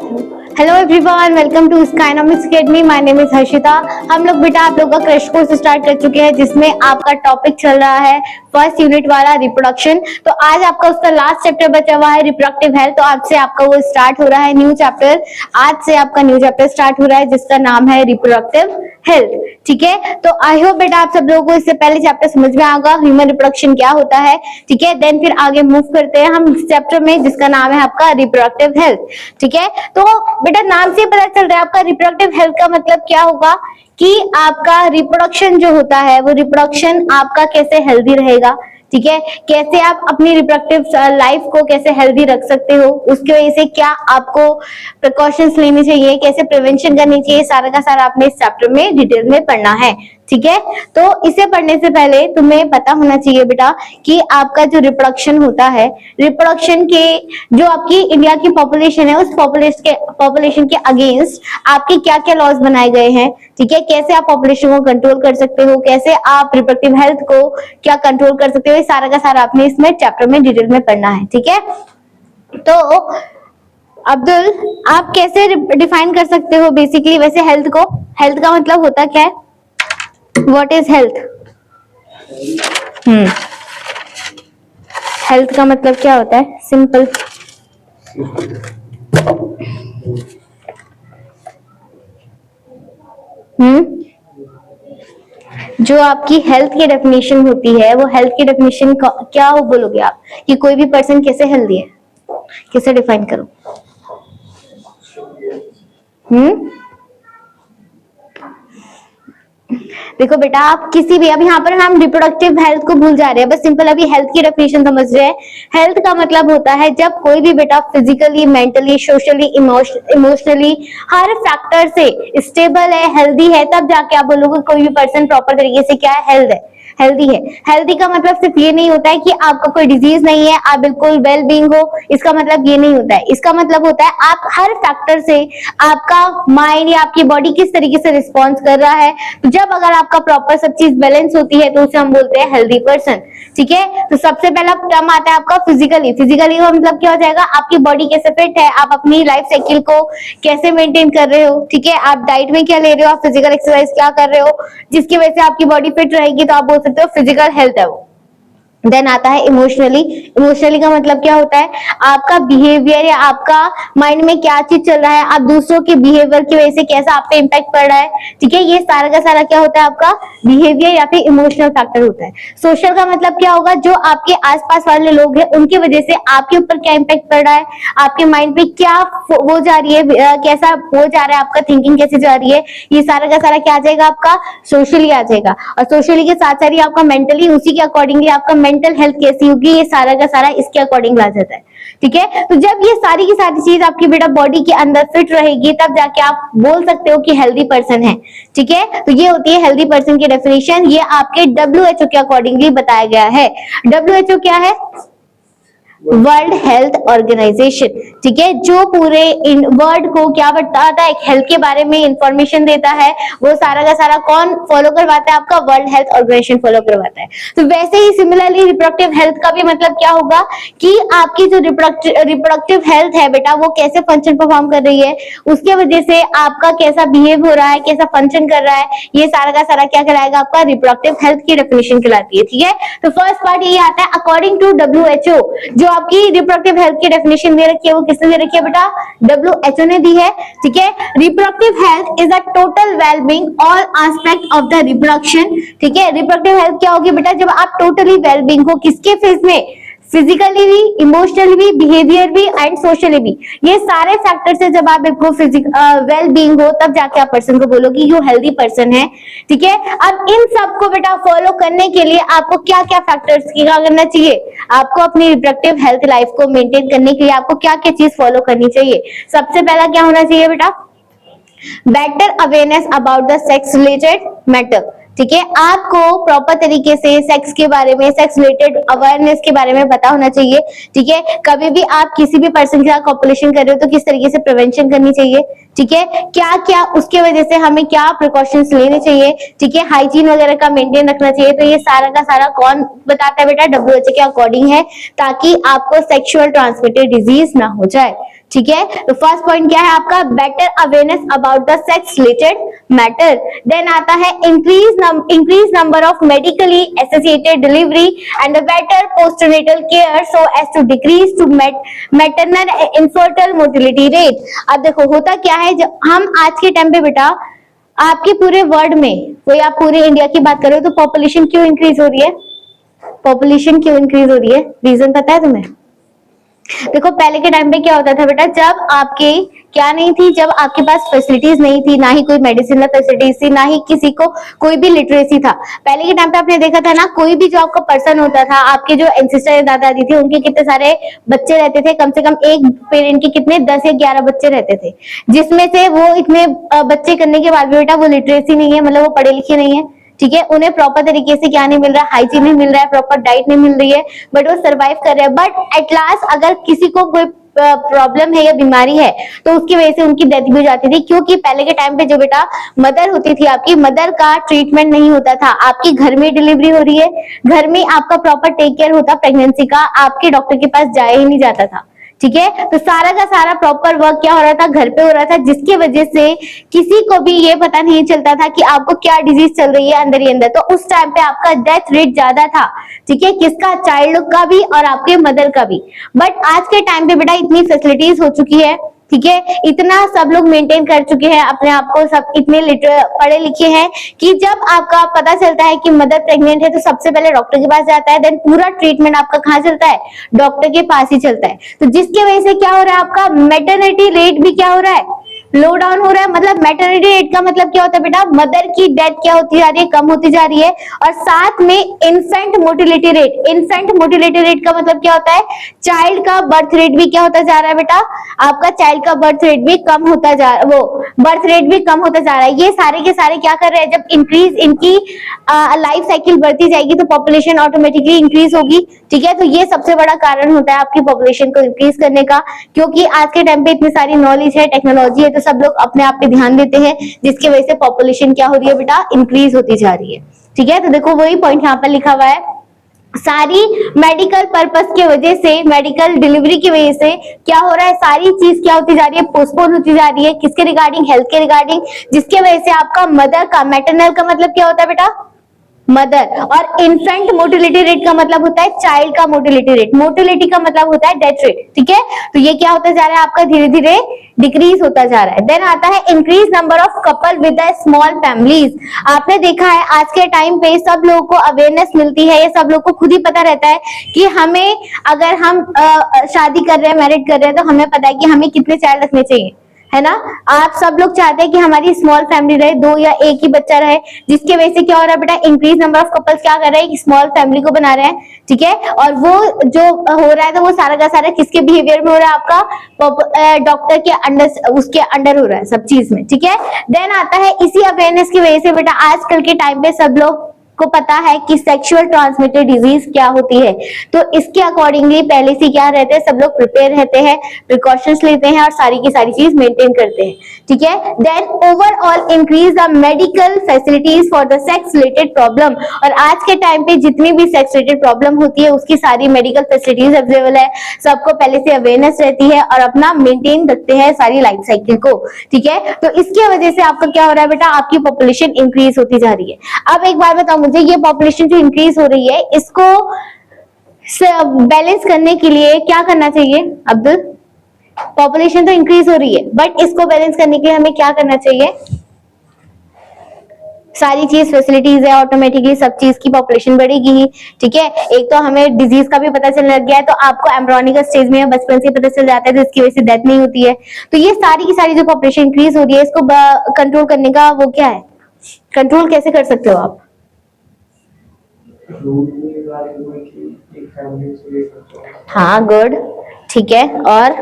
Hello everyone, welcome to Skynomics academy. My name is Harshita. हम लोग बेटा आप लोगों का क्रैश कोर्स स्टार्ट कर चुके हैं जिसमें आपका टॉपिक चल रहा है फर्स्ट यूनिट वाला रिप्रोडक्शन। तो आज आपका उसका लास्ट चैप्टर बचा हुआ है रिप्रोडक्टिव हेल्थ। तो आज से आपका वो स्टार्ट हो रहा है न्यू चैप्टर। आज से आपका न्यू चैप्टर स्टार्ट हो रहा है जिसका नाम है रिप्रोडक्टिव हेल्थ। ठीक है, तो आई होप बेटा आप सब लोगों को इससे पहले चैप्टर समझ में आएगा ह्यूमन रिप्रोडक्शन क्या होता है। ठीक है, देन फिर आगे मूव करते हैं हम इस चैप्टर में जिसका नाम है आपका रिप्रोडक्टिव हेल्थ। ठीक है, तो बेटा नाम से पता चल रहा है आपका रिप्रोडक्टिव हेल्थ का मतलब क्या होगा कि आपका रिप्रोडक्शन जो होता है वो रिप्रोडक्शन आपका कैसे हेल्दी रहेगा। ठीक है, कैसे आप अपनी रिप्रोडक्टिव लाइफ को कैसे हेल्दी रख सकते हो, उसकी वजह से क्या आपको प्रिकॉशंस लेनी चाहिए, कैसे प्रिवेंशन करनी चाहिए, सारा का सारा आपने इस चैप्टर में डिटेल में पढ़ना है। ठीक है, तो इसे पढ़ने से पहले तुम्हें पता होना चाहिए बेटा कि आपका जो रिप्रोडक्शन होता है, रिप्रोडक्शन के जो आपकी इंडिया की पॉपुलेशन है उस पॉपुलेशन के अगेंस्ट आपके क्या क्या लॉज बनाए गए हैं। ठीक है, कैसे आप पॉपुलेशन को कंट्रोल कर सकते हो, कैसे आप रिप्रोडक्टिव हेल्थ को क्या कंट्रोल कर सकते हो, ये सारा का सारा आपने इसमें चैप्टर में डिटेल में पढ़ना है। ठीक है, तो अब्दुल आप कैसे डिफाइन कर सकते हो बेसिकली वैसे हेल्थ को? हेल्थ का मतलब होता क्या है? What is health? हेल्थ का मतलब क्या होता है? सिंपल। जो आपकी हेल्थ की डेफिनेशन होती है वो हेल्थ की डेफिनेशन क्या हो बोलोगे आप कि कोई भी पर्सन कैसे हेल्दी है, कैसे डिफाइन करो? देखो बेटा आप किसी भी, अब यहाँ पर हम रिप्रोडक्टिव हेल्थ को भूल जा रहे हैं, बस सिंपल अभी हेल्थ की डेफिनेशन समझ रहे हैं। हेल्थ का मतलब होता है जब कोई भी बेटा फिजिकली, मेंटली, सोशली, इमोशनली हर फैक्टर से स्टेबल है, हेल्दी है, तब जाके आप बोलोगे कोई भी पर्सन प्रॉपर तरीके से क्या है, हेल्थ है, हेल्दी है। हेल्दी का मतलब सिर्फ ये नहीं होता है कि आपका कोई डिजीज नहीं है, आप बिल्कुल वेल बीइंग हो, इसका मतलब ये नहीं होता है। इसका मतलब होता है आप हर फैक्टर से आपका माइंड या आपकी बॉडी किस तरीके से रिस्पॉन्स कर रहा है। तो जब अगर आपका प्रॉपर सब चीज बैलेंस होती है तो उसे हम बोलते हैं हेल्दी पर्सन। ठीक है, तो सबसे पहला टर्म आता है आपका फिजिकली। फिजिकली का मतलब क्या हो जाएगा? आपकी बॉडी कैसे फिट है, आप अपनी लाइफ साइकिल को कैसे मेंटेन कर रहे हो। ठीक है, आप डाइट में क्या ले रहे हो, आप फिजिकल एक्सरसाइज क्या कर रहे हो जिसकी वजह से आपकी बॉडी फिट रहेगी, तो आप बोल सकते हो फिजिकल हेल्थ है वो। देन आता है इमोशनली। इमोशनली का मतलब क्या होता है? आपका बिहेवियर या आपका माइंड में क्या चीज चल रहा है, आप दूसरों के बिहेवियर की वजह से कैसा आप पे इम्पैक्ट पड़ रहा है। ठीक है, ये सारा का सारा क्या होता है? आपका बिहेवियर या फिर इमोशनल फैक्टर होता है। सोशल का मतलब क्या होगा? जो आपके आसपास वाले लोग हैं उनकी वजह से आपके ऊपर क्या इम्पैक्ट पड़ रहा है, आपके माइंड पे क्या वो जा रही है, कैसा वो जा रहा है, आपका थिंकिंग कैसे जा रही है, ये सारा का सारा क्या आ जाएगा? आपका सोशली आ जाएगा। और सोशली के साथ साथ आपका मेंटली, उसी के अकॉर्डिंगली आपका मेंटल हेल्थ कैसी होगी, ये सारा का सारा इसके अकॉर्डिंग ला जाता है। ठीक है, तो जब ये सारी की सारी चीज आपकी बेटा बॉडी के अंदर फिट रहेगी तब जाके आप बोल सकते हो कि हेल्दी पर्सन है। ठीक है, तो ये होती है हेल्दी पर्सन की डेफिनेशन। ये आपके WHO के अकॉर्डिंगली बताया गया है। WHO क्या है? World Health Organization. ठीक है, जो पूरे वर्ल्ड को क्या बताता है, हेल्थ के बारे में इंफॉर्मेशन देता है, वो सारा का सारा कौन फॉलो करवाता है? आपका वर्ल्ड हेल्थ ऑर्गेनाइजेशन फॉलो करवाता है। तो वैसे ही सिमिलरली रिप्रोडक्टिव हेल्थ का भी मतलब क्या होगा कि आपकी जो रिप्रोडक्टिव हेल्थ है बेटा वो कैसे फंक्शन परफॉर्म कर रही है, उसके वजह से आपका कैसा बिहेव हो रहा है, कैसा फंक्शन कर रहा है, ये सारा का सारा क्या कहलाएगा? आपका रिप्रोडक्टिव हेल्थ की डेफिनेशन कहलाती है। ठीक है, तो फर्स्ट पार्ट ये आता है अकॉर्डिंग टू WHO। जो आपकी रिप्रोडक्टिव हेल्थ की डेफिनेशन दे रखी है वो किसने दे रखी है बेटा? WHO ने दी है। ठीक है, reproductive health is a total wellbeing all aspect of the reproduction. ठीक है, रिप्रोडक्टिव हेल्थ क्या होगी बेटा? जब आप टोटली वेलबींग हो, किसके फेज में? फिजिकली भी, इमोशनली भी, बिहेवियर भी एंड सोशली भी। ये सारे फैक्टर से जब आप बिल्कुल वेल बीइंग हो तब जाके आप पर्सन को बोलोगे यू हेल्दी पर्सन है। ठीक है, अब इन सबको बेटा फॉलो करने के लिए आपको क्या क्या फैक्टर्स क्या करना चाहिए? आपको अपनी रिप्रोडक्टिव हेल्थ लाइफ को मेंटेन करने के लिए आपको क्या क्या चीज फॉलो करनी चाहिए? सबसे पहला क्या होना चाहिए बेटा? Better awareness about the sex related matter. ठीक है, आपको प्रॉपर तरीके से सेक्स के बारे में, सेक्स रिलेटेड अवेयरनेस के बारे में पता होना चाहिए। ठीक है, कभी भी आप किसी भी पर्सन के साथ कॉपुलेशन कर रहे हो तो किस तरीके से प्रिवेंशन करनी चाहिए। ठीक है, क्या क्या उसके वजह से हमें क्या प्रिकॉशंस लेने चाहिए। ठीक है, हाइजीन वगैरह का मेंटेन रखना चाहिए। तो ये सारा का सारा कौन बताता है बेटा? WHO के अकॉर्डिंग है, ताकि आपको सेक्सुअल ट्रांसमिटेड डिजीज ना हो जाए। ठीक है। तो फर्स्ट पॉइंट क्या है आपका, better awareness about the sex related matter. Then आता है increase number of medically associated delivery and better postnatal care so as to decrease to maternal infertile mortality rate. अब देखो होता क्या है, जब हम आज के टाइम पे बेटा आपके पूरे वर्ल्ड में, कोई आप पूरे इंडिया की बात करो तो पॉपुलेशन क्यों इंक्रीज हो रही है, पॉपुलेशन क्यों इंक्रीज हो रही है, रीजन पता है तुम्हें? देखो पहले के टाइम पे क्या होता था बेटा, जब आपके क्या नहीं थी, जब आपके पास फैसिलिटीज नहीं थी, ना ही कोई मेडिसिनल फैसिलिटीज थी, ना ही किसी को कोई भी लिटरेसी था। पहले के टाइम पे आपने देखा था ना, कोई भी जो आपका पर्सन होता था, आपके जो एंसेस्टर दादा दादी थे, उनके कितने सारे बच्चे रहते थे, कम से कम एक पेरेंट के कितने 10 या 11 बच्चे रहते थे, जिसमें से वो इतने बच्चे करने के बाद भी बेटा वो लिटरेसी नहीं है, मतलब वो पढ़े लिखे नहीं है, ठीक है। उन्हें प्रॉपर तरीके से क्या नहीं मिल रहा है, हाइजीन नहीं मिल रहा है, प्रॉपर डाइट नहीं मिल रही है, बट वो सरवाइव कर रहे हैं। बट एट लास्ट अगर किसी को कोई प्रॉब्लम है या बीमारी है तो उसकी वजह से उनकी डेथ भी हो जाती थी, क्योंकि पहले के टाइम पे जो बेटा मदर होती थी, आपकी मदर का ट्रीटमेंट नहीं होता था, आपकी घर में डिलीवरी हो रही है, घर में आपका प्रॉपर टेक केयर होता प्रेगनेंसी का, आपके डॉक्टर के पास जाया ही नहीं जाता था, ठीक है। तो सारा का सारा प्रॉपर वर्क क्या हो रहा था, घर पे हो रहा था, जिसकी वजह से किसी को भी ये पता नहीं चलता था कि आपको क्या डिजीज चल रही है अंदर ही अंदर। तो उस टाइम पे आपका डेथ रेट ज्यादा था, ठीक है, किसका, चाइल्ड का भी और आपके मदर का भी। बट आज के टाइम पे बेटा इतनी फैसिलिटीज हो चुकी है, ठीक है, इतना सब लोग मेंटेन कर चुके हैं अपने आप को, सब इतने पढ़े लिखे हैं कि जब आपका पता चलता है कि मदर प्रेग्नेंट है तो सबसे पहले डॉक्टर के पास जाता है, देन पूरा ट्रीटमेंट आपका कहाँ चलता है, डॉक्टर के पास ही चलता है। तो जिसकी वजह से क्या हो रहा है, आपका मैटरनिटी रेट भी क्या हो रहा है, लो डाउन हो रहा है। मतलब मैटरनिटी रेट का मतलब क्या होता है बेटा, मदर की डेथ क्या होती जा रही है, कम होती जा रही है। और साथ में infant mortality rate, infant mortality rate का मतलब क्या होता है, चाइल्ड का बर्थ रेट भी क्या होता जा रहा है बेटा, आपका चाइल्ड का बर्थ रेट भी कम होता जा वो बर्थ रेट भी कम होता जा रहा है। ये सारे के सारे क्या कर रहे हैं, जब इंक्रीज इनकी लाइफ साइकिल बढ़ती जाएगी तो पॉपुलेशन ऑटोमेटिकली इंक्रीज होगी, ठीक है। तो ये सबसे बड़ा कारण होता है आपकी पॉपुलेशन को इंक्रीज करने का, क्योंकि आज के टाइम पे इतनी सारी नॉलेज है, टेक्नोलॉजी है, तो सब लोग अपने आप पे ध्यान देते हैं, जिसकी वजह से पॉपुलेशन क्या हो रही है बेटा, इंक्रीज होती जा रही है, ठीक है। तो देखो वही पॉइंट यहाँ पर लिखा हुआ है, सारी मेडिकल पर्पस की वजह से, मेडिकल डिलीवरी की वजह से क्या हो रहा है, सारी चीज क्या होती जा रही है, पोस्टपोन होती जा रही है, किसके रिगार्डिंग, हेल्थ के रिगार्डिंग, जिसके वजह से आपका मदर का, मैटरनल का मतलब क्या होता है बेटा, मदर, और इन्फेंट मोर्टेलिटी रेट का मतलब होता है चाइल्ड का मोर्टेलिटी रेट, मोर्टेलिटी का मतलब होता है डेथ रेट, ठीक है। तो ये क्या होता जा रहा है आपका, धीरे धीरे डिक्रीज होता जा रहा है। देन आता है increase number of couple with small families. आपने देखा है आज के टाइम पे सब लोगों को अवेयरनेस मिलती है, ये सब लोगों को खुद ही पता रहता है कि हमें, अगर हम शादी कर रहे हैं, मैरिड कर रहे हैं, तो हमें पता है कि हमें कितने चाइल्ड रखने चाहिए, है ना। आप सब लोग चाहते हैं कि हमारी स्मॉल फैमिली रहे, 2 या 1 ही बच्चा रहे, जिसकी वजह से क्या हो रहा है बेटा, इंक्रीज नंबर ऑफ कपल्स क्या कर रहे हैं, स्मॉल फैमिली को बना रहे हैं, ठीक है। और वो जो हो रहा है तो वो सारा का सारा किसके बिहेवियर में हो रहा है, आपका डॉक्टर के अंडर, उसके अंडर हो रहा है सब चीज में, ठीक है। देन आता है इसी अवेयरनेस की वजह से बेटा आजकल के टाइम पे सब लोग को पता है कि सेक्सुअल ट्रांसमिटेड डिजीज क्या होती है, तो इसके अकॉर्डिंगली पहले से क्या रहते हैं, सब लोग प्रिपेयर रहते हैं, प्रिकॉशंस लेते हैं और सारी की सारी चीज मेंटेन करते हैं, ठीक है। Then overall increase the medical facilities for the sex related problem. और आज के टाइम पे जितनी भी सेक्स रिलेटेड प्रॉब्लम होती है उसकी सारी मेडिकल फैसिलिटीज अवेलेबल है, सबको पहले से अवेयरनेस रहती है और अपना मेंटेन रखते हैं सारी लाइफ साइकिल को, ठीक है। तो इसकी वजह से आपका क्या हो रहा है बेटा, आपकी पॉपुलेशन इंक्रीज होती जा रही है। अब एक बार बताओ मुझे, ये पॉपुलेशन जो इंक्रीज हो रही है इसको बैलेंस करने के लिए क्या करना चाहिए अब्दुल? पॉपुलेशन तो इंक्रीज हो रही है बट इसको बैलेंस करने के लिए हमें क्या करना चाहिए? सारी चीज फैसिलिटीज है, ऑटोमेटिकली सब चीज की पॉपुलेशन बढ़ेगी ही, ठीक है। एक तो हमें डिजीज का भी पता चलने लग गया है, तो आपको एम्ब्रियोनिक स्टेज में बचपन से पता चल जाता है, तो इसकी वजह से डेथ नहीं होती है। तो ये सारी की सारी जो पॉपुलेशन इंक्रीज हो रही है इसको कंट्रोल करने का वो क्या है, कंट्रोल कैसे कर सकते हो आप? हाँ गुड, ठीक है। और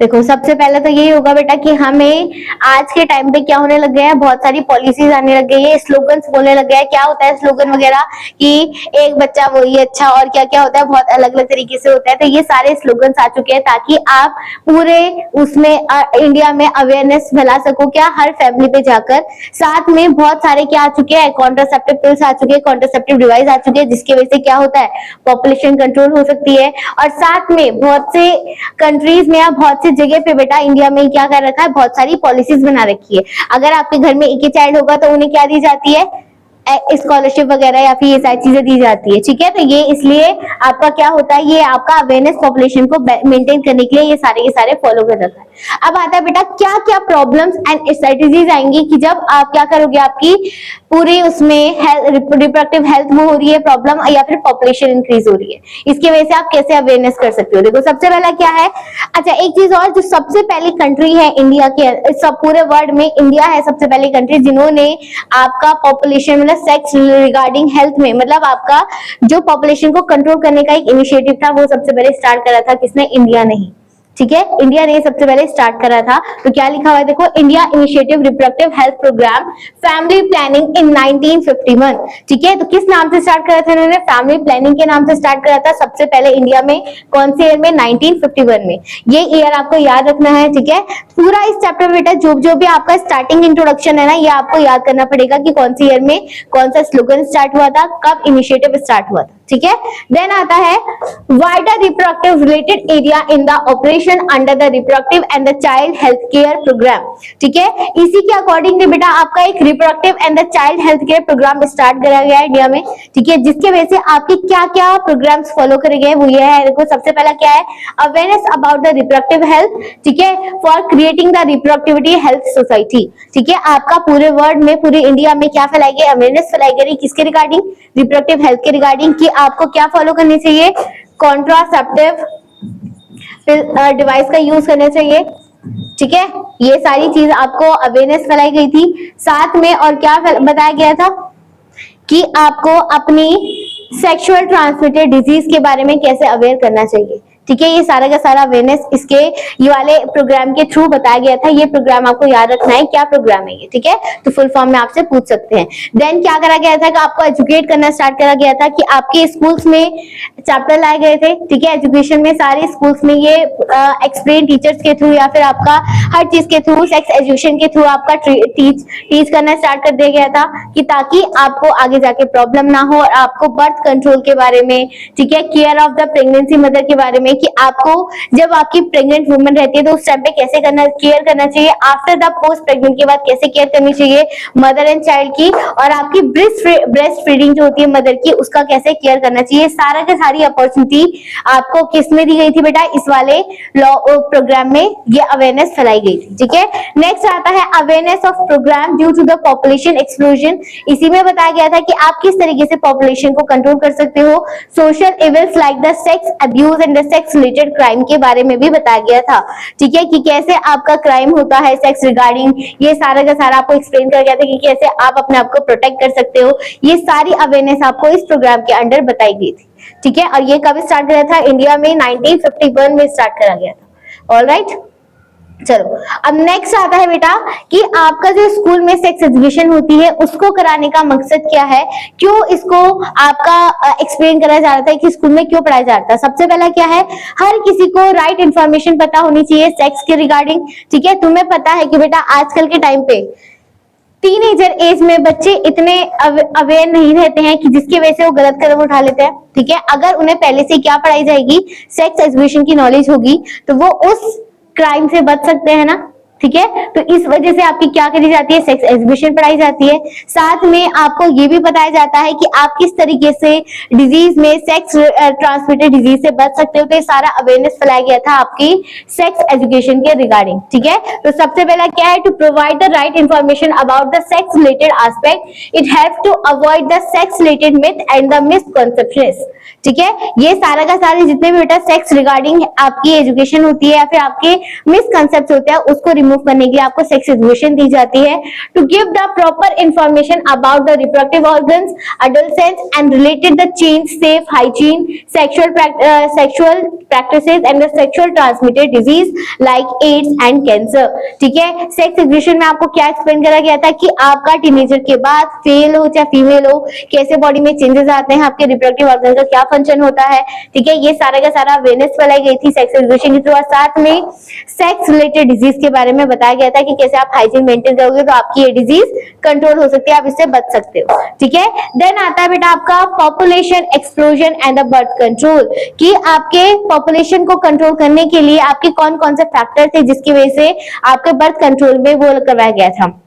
देखो सबसे पहले तो यही होगा बेटा कि हमें आज के टाइम पे क्या होने लग गया है, बहुत सारी पॉलिसीज आने लग गई है, स्लोगन्स बोलने लग गया है। क्या होता है स्लोगन वगैरह कि एक बच्चा वही अच्छा, और क्या क्या होता है, बहुत अलग अलग तरीके से होता है। तो ये सारे स्लोगन्स आ चुके हैं ताकि आप पूरे उसमें इंडिया में अवेयरनेस फैला सको, क्या हर फैमिली पे जाकर। साथ में बहुत सारे क्या आ चुके हैं, कॉन्ट्रासेप्टिव पिल्स आ चुके हैं, कॉन्ट्रासेप्टिव डिवाइस आ चुके हैं, जिसकी वजह से क्या होता है, पॉपुलेशन कंट्रोल हो सकती है। और साथ में बहुत से कंट्रीज में या बहुत सी जगह पे बेटा इंडिया में क्या कर रखा है, बहुत सारी पॉलिसीज बना रखी है। अगर आपके घर में एक ही चाइल्ड होगा तो उन्हें क्या दी जाती है, स्कॉलरशिप वगैरह या फिर ये सारी चीजें दी जाती है। ठीक है, तो ये इसलिए आपका क्या होता है, ये आपका अवेयरनेस पॉपुलेशन को मेंटेन करने के लिए ये सारे फॉलो कर जाता है। अब आता है बेटा क्या क्या प्रॉब्लम्स एंड स्ट्रेटेजीज आएंगी कि जब आप क्या करोगे, आपकी पूरी उसमें रिप्रोडक्टिव हेल्थ वो हो रही है प्रॉब्लम, या फिर पॉपुलेशन इंक्रीज हो रही है, इसकी वजह से आप कैसे अवेयरनेस कर सकते हो। देखो सबसे पहला क्या है, अच्छा एक चीज और, जो सबसे पहली कंट्री है इंडिया के सब पूरे वर्ल्ड में, इंडिया है सबसे पहली कंट्री जिन्होंने आपका पॉपुलेशन मतलब सेक्स रिगार्डिंग हेल्थ में, मतलब आपका जो पॉपुलेशन को कंट्रोल करने का एक इनिशिएटिव था वो सबसे पहले स्टार्ट करा था किसने, इंडिया ने ही। ठीक है, इंडिया ने सबसे पहले स्टार्ट करा था। तो क्या लिखा हुआ है देखो, India initiative reproductive health program family planning in 1951। ठीक है, तो किस नाम से स्टार्ट करा था इन्होंने, फैमिली प्लानिंग के नाम से स्टार्ट करा था सबसे पहले इंडिया में। कौन से ईयर में, 1951 में। ये ईयर आपको याद रखना है। ठीक है, पूरा इस चैप्टर में बेटा जो भी आपका स्टार्टिंग इंट्रोडक्शन है ना, ये आपको याद करना पड़ेगा कि कौन सी ईयर में कौन सा स्लोगन स्टार्ट हुआ था, कब इनिशिएटिव स्टार्ट हुआ था। ठीक है, देन आता है wider reproductive related area in the operation under the reproductive and the child health care program. ठीक है, इसी के अकॉर्डिंगली बेटा आपका एक reproductive and the child health care program start करा गया है इंडिया में। ठीक है, जिसके वजह से आपके क्या क्या प्रोग्राम्स फॉलो करे गए वो ये है। देखो सबसे पहला क्या है, awareness about the reproductive health. ठीक है, for creating the reproductivity health society. ठीक है, आपका पूरे वर्ल्ड में, पूरे इंडिया में क्या फैलाई गई, अवेयरनेस फैलाई गई किसके रिगार्डिंग, रिप्रोडक्टिव हेल्थ के रिगार्डिंग, कि आपको क्या फॉलो करनी चाहिए, कॉन्ट्रासेप्टिव डिवाइस का यूज करना चाहिए। ठीक है, ये सारी चीज आपको अवेयरनेस फैलाई गई थी। साथ में और क्या बताया गया था कि आपको अपनी सेक्सुअल ट्रांसमिटेड डिजीज के बारे में कैसे अवेयर करना चाहिए। ठीक है, ये सारा का सारा अवेयरनेस इसके ये वाले प्रोग्राम के थ्रू बताया गया था। ये प्रोग्राम आपको याद रखना है, क्या प्रोग्राम है ये। ठीक है, तो फुल फॉर्म में आपसे पूछ सकते हैं। देन क्या करा गया था कि आपको एजुकेट करना स्टार्ट करा गया था, कि आपके स्कूल्स में चैप्टर लाए गए थे। ठीक है, एजुकेशन में सारे स्कूल्स में ये एक्सप्लेन टीचर्स के थ्रू या फिर आपका हर चीज के थ्रू, सेक्स एजुकेशन के थ्रू आपका टीच करना स्टार्ट कर दिया गया था, कि ताकि आपको आगे जाके प्रॉब्लम ना हो, और आपको बर्थ कंट्रोल के बारे में, ठीक है, care of the pregnancy mother के बारे में, कि आपको जब आपकी प्रेग्नेंट वुमन रहती है तो उस टाइम पे कैसे केयर करना चाहिए, आफ्टर द पोस्ट प्रेग्नेंट के बाद कैसे केयर करनी चाहिए मदर एंड चाइल्ड की, और आपकी ब्रेस्ट फीडिंग जो होती है मदर की, उसका कैसे केयर करना चाहिए। सारा का सारी अपॉर्चुनिटी आपको किस में दी गई थी बेटा, इस वाले लॉ प्रोग्राम में ये अवेयरनेस फैलाई गई थी। ठीक है, नेक्स्ट आता है awareness of program due to the population explosion. इसी में बताया गया था कि आप किस तरीके से पॉपुलेशन को कंट्रोल कर सकते हो। Social evils like the sex abuse and the sex related crime के बारे में भी बताया गया था। ठीक है, कि कैसे आपका क्राइम होता है सेक्स रिगार्डिंग, ये सारा का सारा आपको एक्सप्लेन कर गया था कि कैसे आप अपने आप को प्रोटेक्ट कर सकते हो। ये सारी अवेयरनेस आपको इस प्रोग्राम के अंडर बताई गई थी। ठीक है, और ये कब स्टार्ट करा था, इंडिया में 1951 में स्टार्ट करा गया था। ऑलराइट, चलो अब नेक्स्ट आता है बेटा कि आपका जो स्कूल में सेक्स एजुकेशन होती है उसको कराने का मकसद क्या है, क्यों इसको आपका एक्सप्लेन करा जा रहा था कि स्कूल में क्यों पढ़ाया जा रहा था। सबसे पहला क्या है, हर किसी को राइट इंफॉर्मेशन पता होनी चाहिए सेक्स के रिगार्डिंग। ठीक है, तुम्हें पता है कि बेटा आजकल के टाइम पे टीनेजर एज में बच्चे इतने अवेयर नहीं रहते हैं कि जिसकी वजह से वो गलत कदम उठा लेते हैं। ठीक है, अगर उन्हें पहले से क्या पढ़ाई जाएगी, सेक्स एजुकेशन की नॉलेज होगी, तो वो उस क्राइम से बच सकते हैं ना। ठीक है, तो इस वजह से आपकी क्या करी जाती है, सेक्स एजुकेशन पढ़ाई जाती है। साथ में आपको ये भी बताया जाता है कि आप किस तरीके से डिजीज में, सेक्स ट्रांसमिटेड डिजीज से बच सकते हो। तो ये सारा अवेयरनेस फैलाया गया था आपकी सेक्स एजुकेशन के रिगार्डिंग। ठीक है, तो सबसे पहला क्या है, to provide the right information about the sex related aspect, it help to avoid the sex related myth and the misconceptions. ठीक है, ये सारा का सारे जितने भी बेटा सेक्स रिगार्डिंग आपकी एजुकेशन होती है या फिर आपके मिसकंसेप्ट होते हैं उसको रिमूव करने के लिए आपको सेक्स एजुकेशन दी जाती है, to give the proper information about the reproductive organs, adolescence and related the change, safe hygiene, sexual practices and the sexual transmitted disease like AIDS and cancer। ठीक है, सेक्स एजुकेशन में आपको क्या explain करा गया था कि आपका टीनेजर के बाद फेल हो चाहे फीमेल हो, कैसे बॉडी में चेंजेस आते हैं, आपके रिप्रोडक्टिव ऑर्गन का क्या फंक्शन होता है। ठीक है, ये सारा का सारा अवेयरनेस फैलाई गई थी सेक्स एजुकेशन के थ्रू, और साथ में सेक्स रिलेटेड डिजीज के बारे में बताया गया था कि कैसे आप हाइजीन मेंटेन करोगे तो आपकी ये डिजीज कंट्रोल हो सकती है, आप इससे बच सकते हो। ठीक है, देन आता है बेटा आपका population explosion and the birth control, कि आपके पॉपुलेशन को कंट्रोल करने के लिए आपके कौन कौन से फैक्टर थे जिसकी वजह से आपके बर्थ कंट्रोल में वो करवाया गया था।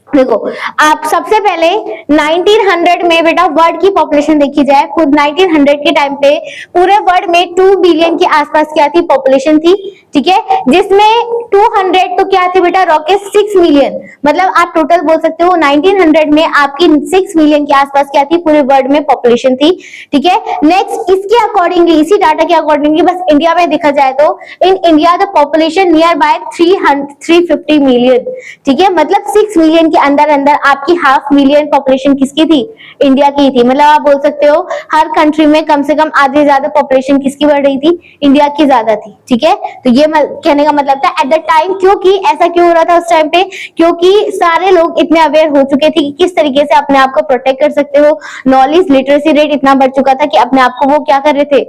देखो, आप सबसे पहले 1900 में बेटा वर्ल्ड की पॉपुलेशन देखी जाए, खुद 1900 के टाइम पे पूरे वर्ल्ड में 2 बिलियन के आसपास क्या थी, पॉपुलेशन थी। ठीक है, जिसमें 200 तो क्या थे बेटा, रॉकेट 6 मिलियन, मतलब आप टोटल बोल सकते हो 1900 में आपकी 6 मिलियन के आसपास क्या थी, पूरे वर्ल्ड में पॉपुलेशन थी। ठीक है, नेक्स्ट इसके अकॉर्डिंगली, इसी डाटा के अकॉर्डिंगली बस इंडिया में देखा जाए तो in India the population near by 350 million. ठीक है, मतलब 6 मिलियन अंदर अंदर आपकी 500 मिलियन पॉपुलेशन किसकी थी, इंडिया की थी। मतलब आप बोल सकते हो हर कंट्री में कम से कम आधे ज्यादा पॉपुलेशन किसकी बढ़ रही थी, इंडिया की ज्यादा थी। ठीक है, तो ये कहने का मतलब था एट द टाइम, क्योंकि ऐसा क्यों हो रहा था उस टाइम पे, क्योंकि सारे लोग इतने अवेयर हो चुके थे कि किस तरीके से अपने आप को प्रोटेक्ट कर सकते हो। नॉलेज लिटरेसी रेट इतना बढ़ चुका था कि अपने आप को वो क्या कर रहे थे,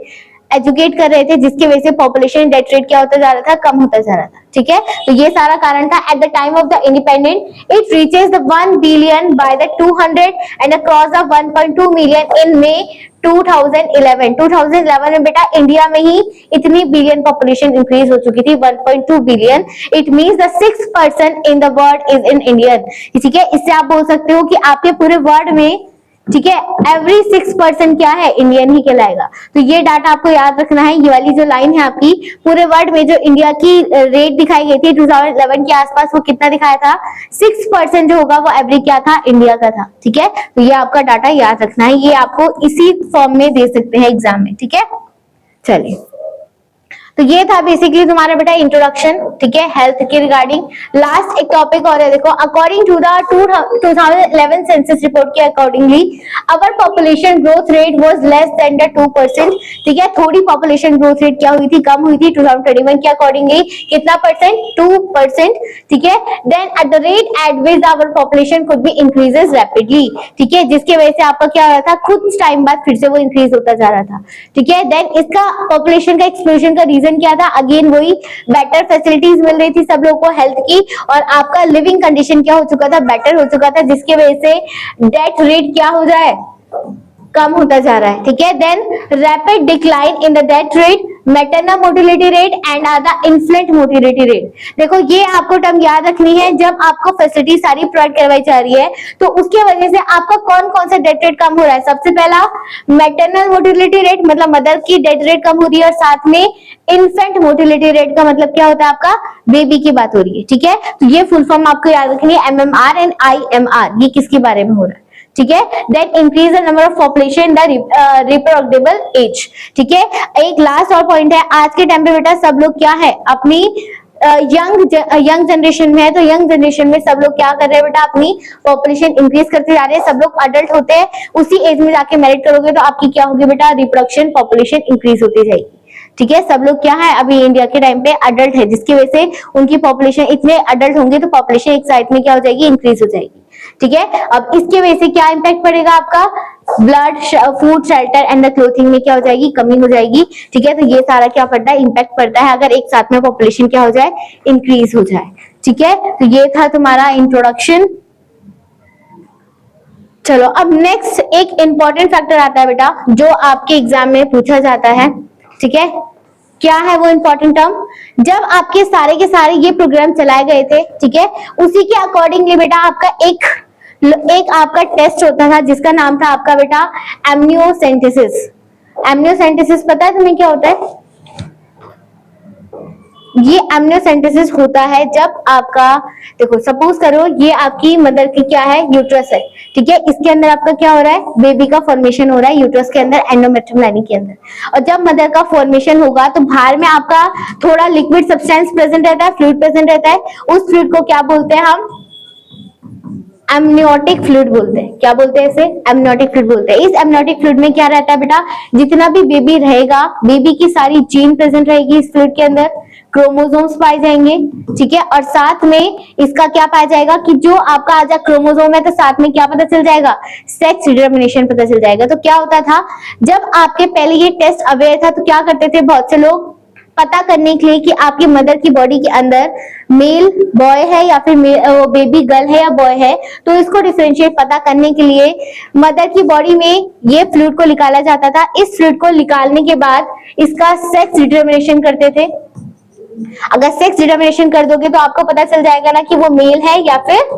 एजुकेट कर रहे थे, जिसकी वजह से पॉपुलेशन डेथ रेट क्या होता जा रहा था, कम होता जा रहा था। ठीक है, तो ये सारा कारण था। At the time of the independent it reaches the 1 billion by the 200 and cross the 1.2 million in May 2011 में बेटा इंडिया में ही इतनी बिलियन पॉपुलेशन इंक्रीज हो चुकी थी, 1.2 billion. It means the 6% in the world is in Indian. ठीक है, इससे आप बोल सकते हो कि आपके पूरे वर्ल्ड में, ठीक है, एवरी 6% क्या है, इंडियन ही कहलाएगा। तो ये डाटा आपको याद रखना है। ये वाली जो लाइन है आपकी, पूरे वर्ल्ड में जो इंडिया की रेट दिखाई गई थी 2011 के आसपास, वो कितना दिखाया था, 6% जो होगा वो एवरी क्या था, इंडिया का था। ठीक है, तो ये आपका डाटा याद रखना है, ये आपको इसी फॉर्म में दे सकते हैं एग्जाम में। ठीक है, चलिए, तो ये था बेसिकली तुम्हारा बेटा इंट्रोडक्शन। ठीक है, हेल्थ के रिगार्डिंग। लास्ट एक टॉपिक और है, देखो, according to the 2011 census report के accordingly our population growth rate was less than the 2%। ठीक है, थोड़ी पॉपुलेशन ग्रोथ रेट क्या हुई थी, कम हुई थी 2021 के अकॉर्डिंगली। कितना परसेंट, 2%। ठीक है, then at the rate at which our population could be increases rapidly. ठीक है, जिसके वजह से आपका क्या हो रहा था, कुछ टाइम बाद फिर से वो इंक्रीज होता जा रहा था। ठीक है, देन इसका पॉपुलेशन का एक्सप्लोजन का रीजन क्या था, अगेन वही बेटर फैसिलिटीज मिल रही थी सब लोगों को हेल्थ की, और आपका लिविंग कंडीशन क्या हो चुका था, बेटर हो चुका था, जिसके वजह से डेथ रेट क्या हो जाए, कम होता जा रहा है। ठीक है, then rapid decline in the death rate, maternal mortality rate and the infant mortality rate. देखो, ये आपको टर्म याद रखनी है। जब आपको फैसिलिटी सारी प्रोवाइड करवाई जा रही है तो उसके वजह से आपका कौन कौन सा डेथ रेट कम हो रहा है। सबसे पहला मैटरनल मोर्टिलिटी रेट, मतलब मदर की डेथ रेट कम हो रही है, और साथ में इन्फेंट मोर्टिलिटी रेट का मतलब क्या होता है, आपका बेबी की बात हो रही है। ठीक है, तो ये फुल फॉर्म आपको याद रखनी है, MMR एंड IMR, ये किसके बारे में हो रहा है। ठीक है, then increase the number of population the reproductable age. ठीक है, एक लास्ट और पॉइंट है, आज के टाइम पे बेटा सब लोग क्या है, अपनी यंग जनरेशन में है, तो यंग जनरेशन में सब लोग क्या कर रहे हैं बेटा, अपनी पॉपुलेशन इंक्रीज करते जा रहे हैं। सब लोग अडल्ट होते हैं, उसी एज में जाके मैरिज करोगे तो आपकी क्या होगी बेटा, रिप्रोडक्शन पॉपुलेशन इंक्रीज होती जाएगी। ठीक है, सब लोग क्या है, अभी इंडिया के टाइम पे अडल्ट है, जिसकी वजह से उनकी पॉपुलेशन, इतने अडल्ट होंगे तो पॉपुलेशन एक साइड में क्या हो जाएगी, इंक्रीज हो जाएगी। ठीक है, अब इसके वजह से क्या इंपैक्ट पड़ेगा, आपका blood, food, shelter and the clothing में क्या हो जाएगी, कमी हो जाएगी। ठीक है, तो ये सारा क्या पड़ता है, इंपैक्ट पड़ता है अगर एक साथ में पॉपुलेशन क्या हो जाए, इंक्रीज हो जाए। ठीक है, तो ये था तुम्हारा इंट्रोडक्शन। चलो, अब नेक्स्ट एक इंपॉर्टेंट फैक्टर आता है बेटा, जो आपके एग्जाम में पूछा जाता है। ठीक है, क्या है वो इंपॉर्टेंट टर्म, जब आपके सारे के सारे ये प्रोग्राम चलाए गए थे, ठीक है, उसी के अकॉर्डिंगली बेटा आपका एक आपका टेस्ट होता था जिसका नाम था आपका बेटा एमनियोसेंटेसिस। एमनियोसेंटेसिस पता है तुम्हें क्या होता है, ये एमनियोसेंटेसिस होता है जब आपका, देखो सपोज करो ये आपकी मदर की क्या है, यूट्रस है, ठीक है, इसके अंदर आपका क्या हो रहा है, बेबी का फॉर्मेशन हो रहा है यूट्रस के अंदर, एंडोमेट्रियम लाइनिंग के अंदर। और जब मदर का फॉर्मेशन होगा तो बाहर में आपका थोड़ा लिक्विड सब्सटेंस प्रेजेंट रहता है, फ्लूइड प्रेजेंट रहता है, उस फ्लूइड को क्या बोलते हैं हम, एमनियोटिक फ्लूइड बोलते हैं। क्या बोलते हैं इसे, एमनियोटिक फ्लूइड बोलते हैं। इस एमनियोटिक फ्लूइड में क्या रहता है बेटा, जितना भी बेबी रहेगा, बेबी की सारी जीन प्रेजेंट रहेगी इस फ्लूइड के अंदर, क्रोमोसोम्स पाए जाएंगे, ठीक है, और साथ में इसका क्या पाया जाएगा कि जो आपका आज क्रोमोसोम है तो साथ में क्या पता चल जाएगा, सेक्स डिटरमिनेशन पता चल जाएगा। तो क्या होता था, जब आपके पहले ये टेस्ट अवेयर था तो क्या करते थे बहुत से लोग, पता करने के लिए कि आपकी मदर की बॉडी के अंदर मेल बॉय है या फिर बेबी गर्ल है या बॉय है, तो इसको डिफरेंशिएट पता करने के लिए मदर की बॉडी में ये फ्लूइड को निकाला जाता था। इस फ्लूइड को निकालने के बाद इसका सेक्स डिटरमिनेशन करते थे। अगर सेक्स डिटरमिनेशन कर दोगे तो आपको पता चल जाएगा ना कि वो मेल है या फिर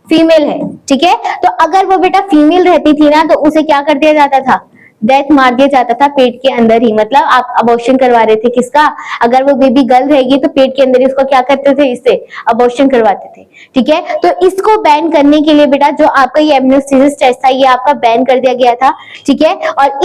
फीमेल है, ठीक है। तो अगर वो बेटा फीमेल रहती थी ना तो उसे क्या कर दिया जाता था, डेथ मार दिया जाता था पेट के अंदर ही। मतलब आप अबॉर्शन करवा रहे थे किसका, अगर वो बेबी गर्ल रहेगी तो पेट के अंदर ही उसको क्या करते थे, इससे अबॉर्शन करवाते थे, ठीक है। तो इसको बैन करने के लिए बेटा जो आपका ये एमनियोसेंटेसिस टेस्ट था ये आपका बैन कर दिया गया था, ठीक है। और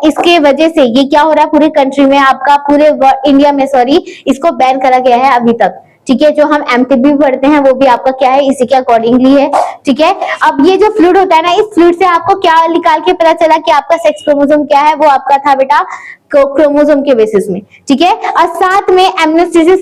इसके वजह से ये क्या हो रहा है, पूरे कंट्री में आपका, पूरे इंडिया में सॉरी, इसको बैन करा गया है अभी तक, ठीक है। जो हम एमटीबी पढ़ते हैं वो भी आपका क्या है, इसी के अकॉर्डिंगली है, ठीक है। अब ये जो फ्लूइड होता है ना, इस फ्लूइड से आपको क्या निकाल के पता चला कि आपका सेक्स क्रोमोसोम क्या है, वो आपका था बेटा क्रोमोसोम के बेसिस में, ठीक है। और साथ में एमनियोसेंटेसिस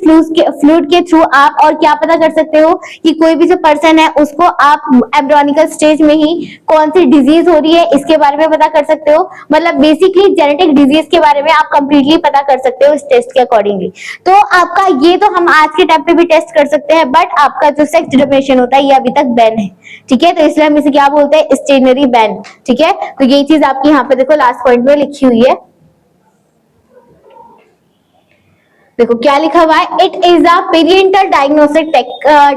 फ्लूइड के थ्रू आप और क्या पता कर सकते हो कि कोई भी जो पर्सन है उसको आप एम्ब्रियोनिकल स्टेज में ही कौन सी डिजीज हो रही है इसके बारे में पता कर सकते हो। मतलब बेसिकली जेनेटिक डिजीज के बारे में आप कंप्लीटली पता कर सकते हो इस टेस्ट के अकॉर्डिंगली। तो आपका ये तो हम आज के टाइम पे भी टेस्ट कर सकते हैं, बट आपका जो सेक्स डिटरमिनेशन होता है ये अभी तक बैन है, ठीक है। तो इसलिए हम इसे क्या बोलते हैं, स्टेशनरी बैन, ठीक है। तो ये चीज आपकी यहाँ पे देखो लास्ट पॉइंट में लिखी हुई है, देखो क्या लिखा हुआ है, it is a parental diagnostic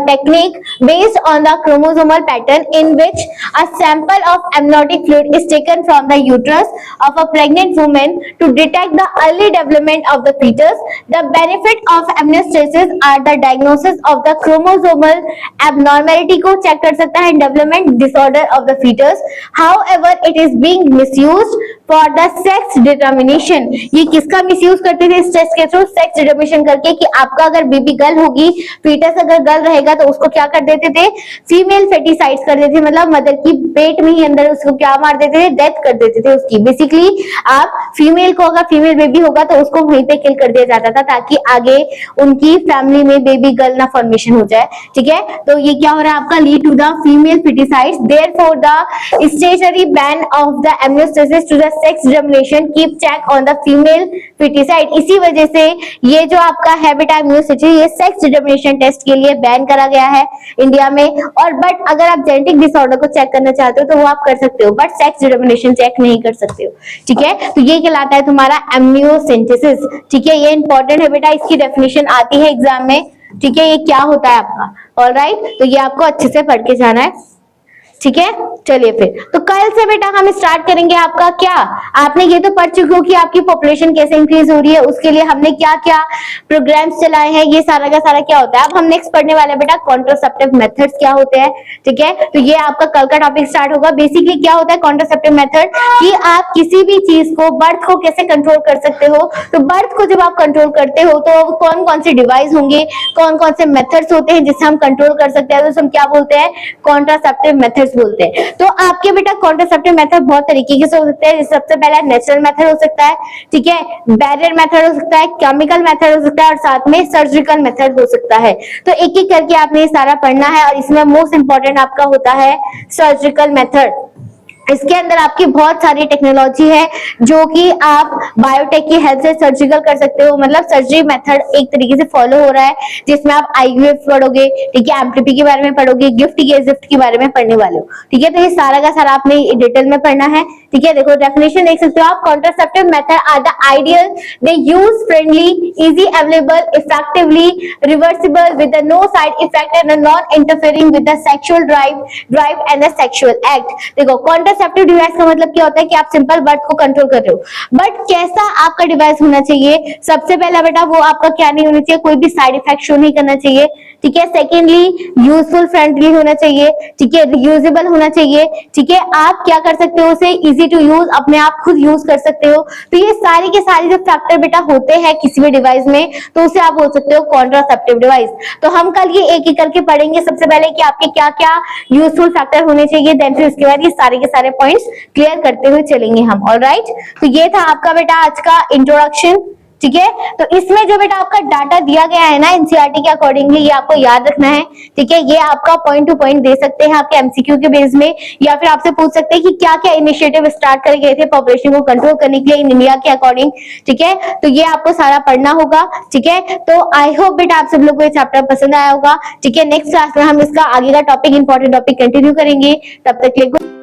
technique based on the chromosomal pattern in which a sample of amniotic fluid is taken from the uterus of a pregnant woman to detect the early development of the foetus. The benefit of amniocentesis are the diagnosis of the chromosomal abnormality को check कर सकता है, development disorder of the foetus. However it is being misused for the sex determination. ये किसका misuse करते थे इस test के थ्रू, सेक्स डिटरमिनेशन करके कि आपका अगर बेबी गर्ल होगी, फीटस अगर गर्ल रहेगा तो उसको क्या कर देते थे, फीमेल फेटिसाइड्स कर देते थे, मतलब मदर की पेट में ही अंदर उसको क्या मार देते थे, डेथ कर देते थे उसकी। बेसिकली आप फीमेल को, अगर फीमेल बेबी होगा तो उसको वहीं पे किल कर दिया जाता था ताकि आगे उनकी फैमिली में बेबी गर्ल ना फॉर्मेशन हो जाए, ठीक है। तो ये क्या हो रहा है आपका, lead to the female foeticides, therefore the stationary ban of the amniocentesis to the sex determination keep check on the female foeticide. इसी वजह से ये जो आपका है बेटा एमनियोसेंटेसिस, ये सेक्स डिटरमिनेशन टेस्ट के लिए बैन करा गया है इंडिया में। और बट अगर आप जेनेटिक डिसऑर्डर को चेक करना चाहते हो तो वो आप कर सकते हो, बट सेक्स डिटरमिनेशन चेक नहीं कर सकते हो, ठीक है। तो ये कहलाता है तुम्हारा एमनियोसेंटेसिस, ठीक है। ये इंपॉर्टेंट है बेटा, इसकी डेफिनेशन आती है एग्जाम में, ठीक है। ये क्या होता है आपका, ऑलराइट, तो ये आपको अच्छे से पढ़ के जाना है, ठीक है। चलिए फिर तो कल से बेटा हम स्टार्ट करेंगे आपका क्या, आपने ये तो पढ़ चुके हो कि आपकी पॉपुलेशन कैसे इंक्रीज हो रही है, उसके लिए हमने क्या क्या प्रोग्राम्स चलाए हैं, ये सारा का सारा क्या होता है। अब हम नेक्स्ट पढ़ने वाले बेटा कॉन्ट्रासेप्टिव मेथड्स क्या होते हैं, ठीक है। तो ये आपका कल का टॉपिक स्टार्ट होगा। बेसिकली क्या होता है कॉन्ट्रासेप्टिव मेथड, कि आप किसी भी चीज को, बर्थ को कैसे कंट्रोल कर सकते हो। तो बर्थ को जब आप कंट्रोल करते हो तो कौन कौन से डिवाइस होंगे, कौन कौन से मेथड्स होते हैं जिससे हम कंट्रोल कर सकते हैं, तो हम क्या बोलते हैं, कॉन्ट्रासेप्टिव मेथड्स बोलते हैं। तो आपके बेटा कॉन्ट्रासेप्टिव मेथड बहुत तरीके से हो सकते हैं। सबसे पहला नेचुरल मेथड हो सकता है, ठीक है, बैरियर मेथड हो सकता है, केमिकल मेथड हो सकता है, और साथ में सर्जिकल मेथड हो सकता है। तो एक एक करके आपने ये सारा पढ़ना है, और इसमें मोस्ट इंपॉर्टेंट आपका होता है सर्जिकल मेथड। इसके अंदर आपकी बहुत सारी टेक्नोलॉजी है जो कि आप बायोटेक की हेल्प से सर्जिकल कर सकते हो। मतलब सर्जरी मेथड एक तरीके से फॉलो हो रहा है, जिसमें आप आईवीएफ पढ़ोगे, ठीक है, एमटीपी के बारे में पढ़ोगे, गिफ्ट के बारे में पढ़ने वाले हो, ठीक है। तो ये सारा का सारा आपने डिटेल में पढ़ना है, ठीक है। देखो डेफिनेशन देख सकते हो आप, contraceptive method are the ideal, they use friendly, easy available, effectively reversible with no side effect and non interfering with the sexual drive and the sexual act. देखो कॉन्ट्रासेप्टिव डिवाइस का मतलब क्या होता है कि आप सिंपल बर्थ को control कर रहे हो, बट कैसा आपका डिवाइस होना चाहिए? सबसे पहला बेटा वो आपका क्या नहीं होना चाहिए, कोई भी साइड इफेक्ट शो नहीं करना चाहिए, ठीक है। सेकेंडली यूजफुल फ्रेंडली होना चाहिए, ठीक है, रियूजेबल होना चाहिए, ठीक है। आप क्या कर सकते हो, उसे इजी टू यूज, अपने आप खुद यूज कर सकते हो। तो ये सारे के सारे जो फैक्टर बेटा होते हैं किसी भी डिवाइस में, तो उसे आप बोल सकते हो कॉन्ट्रासेप्टिव डिवाइस। तो हम कल ये एक एक करके पढ़ेंगे, सबसे पहले कि आपके क्या क्या यूजफुल फैक्टर होने चाहिए, देन फिर उसके बाद ये सारे के सारे पॉइंट्स क्लियर करते हुए चलेंगे हम। ऑलराइट, तो ये था आपका बेटा आज का इंट्रोडक्शन, ठीक है। तो इसमें जो बेटा आपका डाटा दिया गया है ना एनसीईआरटी के अकॉर्डिंगली, ये आपको याद रखना है, ठीक है। ये आपका पॉइंट टू पॉइंट दे सकते हैं आपके एमसीक्यू के बेस में, या फिर आपसे पूछ सकते हैं कि क्या क्या इनिशिएटिव स्टार्ट करे गए थे पॉपुलेशन को कंट्रोल करने के लिए इन इंडिया के अकॉर्डिंग, ठीक है। तो ये आपको सारा पढ़ना होगा, ठीक है। तो आई होप बेटा आप सब लोग को ये चैप्टर पसंद आया होगा, ठीक है। नेक्स्ट क्लास में हम इसका आगे का टॉपिक, इंपॉर्टेंट टॉपिक कंटिन्यू करेंगे। तब तक के लिए